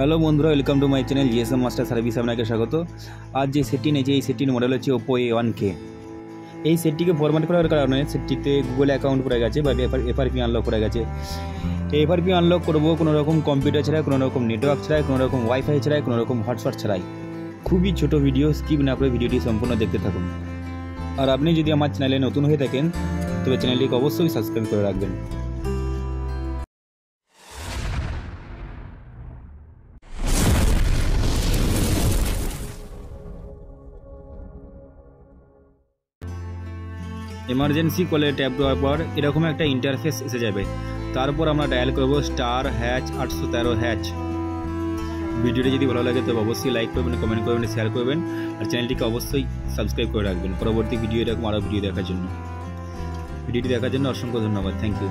Hello বন্ধুরা, welcome to my channel GSM master service. আপনাকে স্বাগত। আজ যে সেটটি নিয়েছে এই সেটটির মডেল হচ্ছে ওপো A1K। এই সেটটিকে ফরম্যাট করার কারণে সেটটিতে গুগল অ্যাকাউন্ট করা গেছে বা এফআরপি আনলক করা গেছে। এই এফআরপি আনলক করবো কোনো রকম কম্পিউটার ছাড়াই, কোনো রকম নেটওয়ার্ক ছাড়াই, কোনো রকম ওয়াইফাই ছাড়াই, কোনো রকম হটস্পট ছাড়াই। খুবই ছোট ভিডিও, স্কিপ না করে ভিডিওটি সম্পূর্ণ দেখতে থাকুন। আর আপনি যদি আমার চ্যানেলে নতুন হয়ে থাকেন তবে চ্যানেলটিকে অবশ্যই সাবস্ক্রাইব করে রাখবেন। এমার্জেন্সি কলে ট্যাপ দেওয়ার পর এরকম একটা ইন্টারফেস এসে যাবে। তারপর আমরা ডায়াল করব *813#। ভিডিওটি যদি ভালো লাগে তবে অবশ্যই লাইক করবেন, কমেন্ট করবেন, শেয়ার করবেন আর চ্যানেলটিকে অবশ্যই সাবস্ক্রাইব করে রাখবেন পরবর্তী ভিডিও এরকম আরও ভিডিও দেখার জন্য। ভিডিওটি দেখার জন্য অসংখ্য ধন্যবাদ। Thank you.